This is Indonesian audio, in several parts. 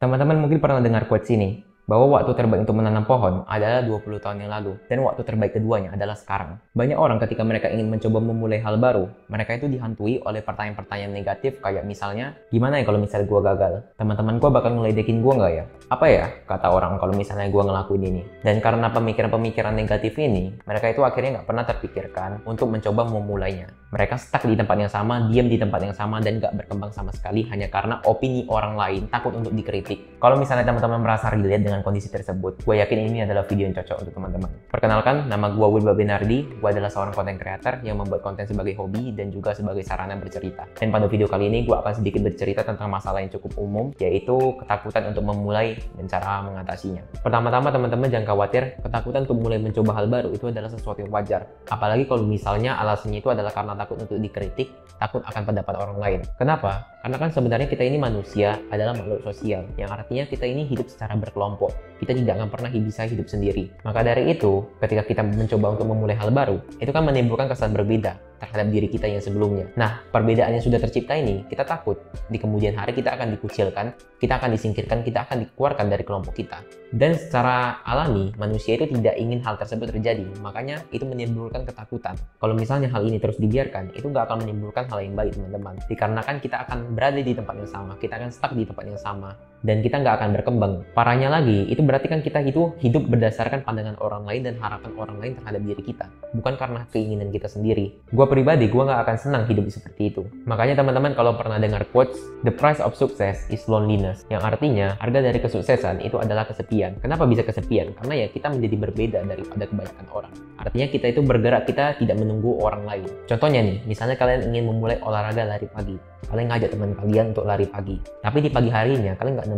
Teman-teman mungkin pernah dengar quotes ini, bahwa waktu terbaik untuk menanam pohon adalah 20 tahun yang lalu, dan waktu terbaik keduanya adalah sekarang. Banyak orang ketika mereka ingin mencoba memulai hal baru, mereka itu dihantui oleh pertanyaan-pertanyaan negatif kayak misalnya, gimana ya kalau misalnya gue gagal? Teman-teman gue bakal ngeledekin gue nggak ya? Apa ya kata orang kalau misalnya gue ngelakuin ini? Dan karena pemikiran-pemikiran negatif ini, mereka itu akhirnya nggak pernah terpikirkan untuk mencoba memulainya. Mereka stuck di tempat yang sama, diam di tempat yang sama, dan nggak berkembang sama sekali hanya karena opini orang lain, takut untuk dikritik. Kalau misalnya teman-teman merasa relate dengan kondisi tersebut, gue yakin ini adalah video yang cocok untuk teman-teman. Perkenalkan, nama gue Wilba Benardi. Gue adalah seorang content creator yang membuat konten sebagai hobi dan juga sebagai sarana bercerita. Dan pada video kali ini, gue akan sedikit bercerita tentang masalah yang cukup umum, yaitu ketakutan untuk memulai dan cara mengatasinya. Pertama-tama, teman-teman jangan khawatir, ketakutan untuk mulai mencoba hal baru itu adalah sesuatu yang wajar. Apalagi kalau misalnya alasannya itu adalah karena takut untuk dikritik, takut akan pendapat orang lain. Kenapa? Karena kan sebenarnya kita ini manusia adalah makhluk sosial, yang artinya kita ini hidup secara berkelompok. Kita tidak akan pernah bisa hidup sendiri. Maka dari itu, ketika kita mencoba untuk memulai hal baru, itu kan menimbulkan kesan berbeda terhadap diri kita yang sebelumnya. Nah, perbedaan yang sudah tercipta ini, kita takut di kemudian hari kita akan dikucilkan, kita akan disingkirkan, kita akan dikeluarkan dari kelompok kita. Dan secara alami, manusia itu tidak ingin hal tersebut terjadi, makanya itu menimbulkan ketakutan. Kalau misalnya hal ini terus dibiarkan, itu nggak akan menimbulkan hal yang baik, teman-teman. Dikarenakan kita akan berada di tempat yang sama, kita akan stuck di tempat yang sama, dan kita nggak akan berkembang. Parahnya lagi, itu berarti kan kita itu hidup berdasarkan pandangan orang lain dan harapan orang lain terhadap diri kita, bukan karena keinginan kita sendiri. Gue pribadi, gue nggak akan senang hidup seperti itu. Makanya teman-teman kalau pernah dengar quotes, the price of success is loneliness, yang artinya harga dari kesuksesan itu adalah kesepian. Kenapa bisa kesepian? Karena ya kita menjadi berbeda daripada kebanyakan orang. Artinya kita itu bergerak, kita tidak menunggu orang lain. Contohnya nih, misalnya kalian ingin memulai olahraga lari pagi, kalian ngajak teman kalian untuk lari pagi, tapi di pagi harinya kalian nggak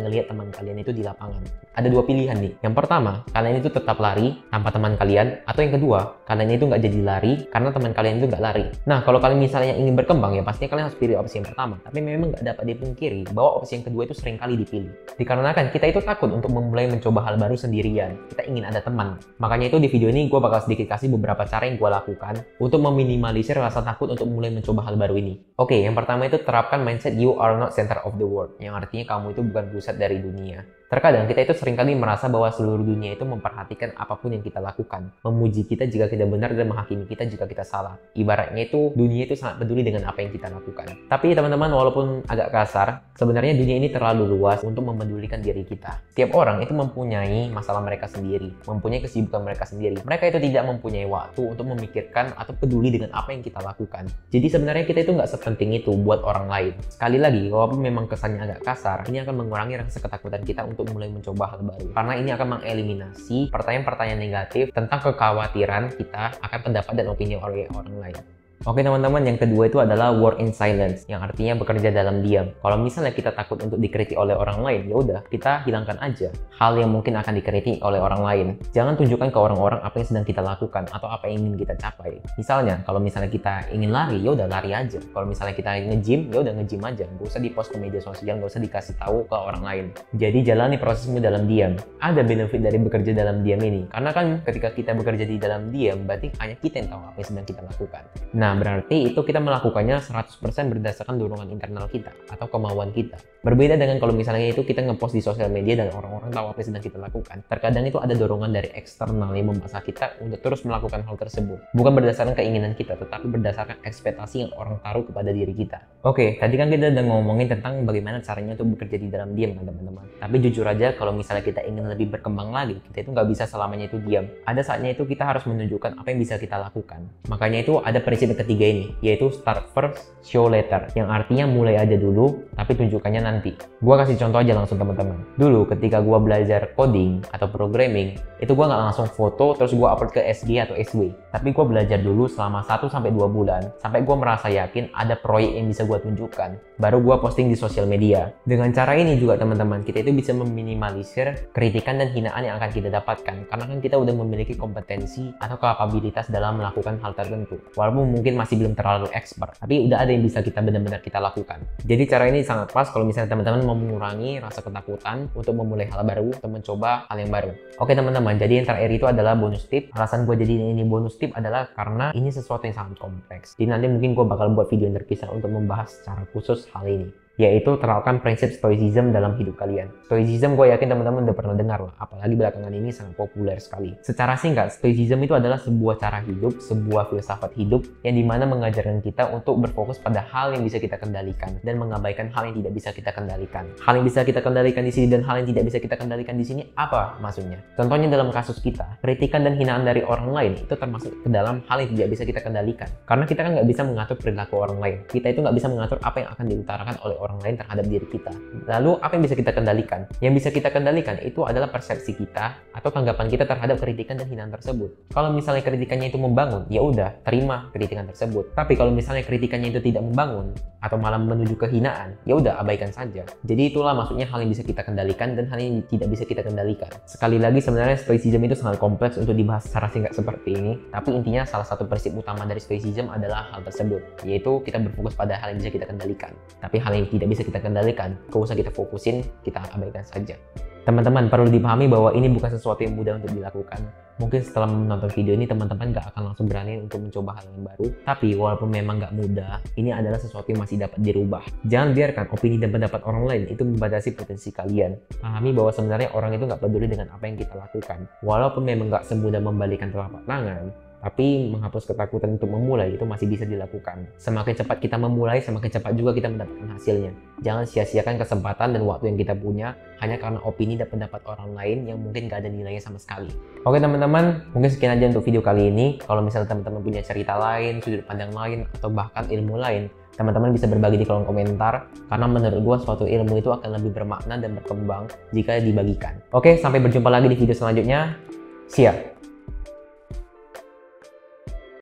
ngelihat teman kalian itu di lapangan. Ada dua pilihan nih. Yang pertama, kalian itu tetap lari tanpa teman kalian, atau yang kedua, kalian itu nggak jadi lari karena teman kalian itu nggak lari. Nah, kalau kalian misalnya ingin berkembang, ya pastinya kalian harus pilih opsi yang pertama. Tapi memang nggak dapat dipungkiri bahwa opsi yang kedua itu sering kali dipilih. Dikarenakan kita itu takut untuk memulai mencoba hal baru sendirian. Kita ingin ada teman. Makanya itu di video ini gue bakal sedikit kasih beberapa cara yang gue lakukan untuk meminimalisir rasa takut untuk mulai mencoba hal baru ini. Oke, yang pertama itu terapkan mindset you are not center of the world, yang artinya kamu itu bukan pusat dari dunia. Terkadang kita itu seringkali merasa bahwa seluruh dunia itu memperhatikan apapun yang kita lakukan, memuji kita jika kita benar dan menghakimi kita jika kita salah. Ibaratnya itu dunia itu sangat peduli dengan apa yang kita lakukan. Tapi teman-teman, walaupun agak kasar, sebenarnya dunia ini terlalu luas untuk memedulikan diri kita. Setiap orang itu mempunyai masalah mereka sendiri, mempunyai kesibukan mereka sendiri. Mereka itu tidak mempunyai waktu untuk memikirkan atau peduli dengan apa yang kita lakukan. Jadi sebenarnya kita itu nggak sepenting itu buat orang lain. Sekali lagi, walaupun memang kesannya agak kasar, ini akan mengurangi rasa ketakutan kita untuk mulai mencoba hal baru. Karena ini akan mengeliminasi pertanyaan-pertanyaan negatif tentang kekhawatiran kita akan pendapat dan opini oleh orang lain. Oke teman-teman, yang kedua itu adalah work in silence, yang artinya bekerja dalam diam. Kalau misalnya kita takut untuk dikritik oleh orang lain, ya udah kita hilangkan aja hal yang mungkin akan dikritik oleh orang lain. Jangan tunjukkan ke orang-orang apa yang sedang kita lakukan atau apa yang ingin kita capai. Misalnya, kalau misalnya kita ingin lari, ya udah lari aja. Kalau misalnya kita nge-gym, ya udah nge-gym aja. Gak usah di-post ke media sosial, gak usah dikasih tahu ke orang lain. Jadi jalani prosesmu dalam diam. Ada benefit dari bekerja dalam diam ini, karena kan ketika kita bekerja di dalam diam, berarti hanya kita yang tahu apa yang sedang kita lakukan. Nah, berarti itu kita melakukannya 100% berdasarkan dorongan internal kita atau kemauan kita. Berbeda dengan kalau misalnya itu kita ngepost di sosial media dan orang-orang tahu apa yang sedang kita lakukan. Terkadang itu ada dorongan dari eksternal yang memaksa kita untuk terus melakukan hal tersebut. Bukan berdasarkan keinginan kita, tetapi berdasarkan ekspektasi yang orang taruh kepada diri kita. Oke, tadi kan kita udah ngomongin tentang bagaimana caranya untuk bekerja di dalam diam kan teman-teman. Tapi jujur aja, kalau misalnya kita ingin lebih berkembang lagi, kita itu nggak bisa selamanya itu diam. Ada saatnya itu kita harus menunjukkan apa yang bisa kita lakukan. Makanya itu ada prinsip ketiga ini, yaitu start first, show later, yang artinya mulai aja dulu, tapi tunjukkannya nanti. Gua kasih contoh aja langsung teman-teman. Dulu ketika gua belajar coding atau programming, itu gua nggak langsung foto terus gua upload ke SG atau SW, tapi gua belajar dulu selama 1-2 bulan, sampai gua merasa yakin ada proyek yang bisa gua tunjukkan, baru gua posting di sosial media. Dengan cara ini juga teman-teman, kita itu bisa meminimalisir kritikan dan hinaan yang akan kita dapatkan, karena kan kita udah memiliki kompetensi atau kapabilitas dalam melakukan hal tertentu. Walaupun mungkin masih belum terlalu expert, tapi udah ada yang bisa kita benar-benar kita lakukan. Jadi cara ini sangat pas kalau misalnya teman-teman mau mengurangi rasa ketakutan untuk memulai hal baru atau mencoba hal yang baru. Oke teman-teman, jadi yang terakhir itu adalah bonus tip. Alasan gue jadi ini bonus tip adalah karena ini sesuatu yang sangat kompleks. Jadi nanti mungkin gue bakal buat video yang terpisah untuk membahas secara khusus hal ini. yaitu terapkan prinsip stoicism dalam hidup kalian. Stoicism gue yakin teman-teman udah pernah dengar lah, apalagi belakangan ini sangat populer sekali. Secara singkat, stoicism itu adalah sebuah cara hidup, sebuah filsafat hidup yang dimana mengajarkan kita untuk berfokus pada hal yang bisa kita kendalikan dan mengabaikan hal yang tidak bisa kita kendalikan. Hal yang bisa kita kendalikan di sini dan hal yang tidak bisa kita kendalikan di sini apa maksudnya? Contohnya dalam kasus kita, kritikan dan hinaan dari orang lain itu termasuk ke dalam hal yang tidak bisa kita kendalikan. Karena kita kan nggak bisa mengatur perilaku orang lain. Kita itu nggak bisa mengatur apa yang akan diutarakan oleh orang lain terhadap diri kita. Lalu apa yang bisa kita kendalikan? Yang bisa kita kendalikan itu adalah persepsi kita atau tanggapan kita terhadap kritikan dan hinaan tersebut. Kalau misalnya kritikannya itu membangun, ya udah terima kritikan tersebut. Tapi kalau misalnya kritikannya itu tidak membangun atau malah menuju ke hinaan, ya udah abaikan saja. Jadi itulah maksudnya hal yang bisa kita kendalikan dan hal yang tidak bisa kita kendalikan. Sekali lagi sebenarnya stoicism itu sangat kompleks untuk dibahas secara singkat seperti ini. Tapi intinya salah satu prinsip utama dari stoicism adalah hal tersebut, yaitu kita berfokus pada hal yang bisa kita kendalikan. Tapi hal yang tidak bisa kita kendalikan, gak usah kita fokusin, kita abaikan saja. Teman-teman perlu dipahami bahwa ini bukan sesuatu yang mudah untuk dilakukan. Mungkin setelah menonton video ini teman-teman gak akan langsung berani untuk mencoba hal yang baru. Tapi walaupun memang gak mudah, ini adalah sesuatu yang masih dapat dirubah. Jangan biarkan opini dan pendapat orang lain itu membatasi potensi kalian. Pahami bahwa sebenarnya orang itu gak peduli dengan apa yang kita lakukan. Walaupun memang gak semudah membalikan telapak tangan, tapi menghapus ketakutan untuk memulai itu masih bisa dilakukan. Semakin cepat kita memulai, semakin cepat juga kita mendapatkan hasilnya. Jangan sia-siakan kesempatan dan waktu yang kita punya hanya karena opini dan pendapat orang lain yang mungkin gak ada nilainya sama sekali. Oke teman-teman, mungkin sekian aja untuk video kali ini. Kalau misalnya teman-teman punya cerita lain, sudut pandang lain, atau bahkan ilmu lain, teman-teman bisa berbagi di kolom komentar, karena menurut gue suatu ilmu itu akan lebih bermakna dan berkembang jika dibagikan. Oke, sampai berjumpa lagi di video selanjutnya. See ya!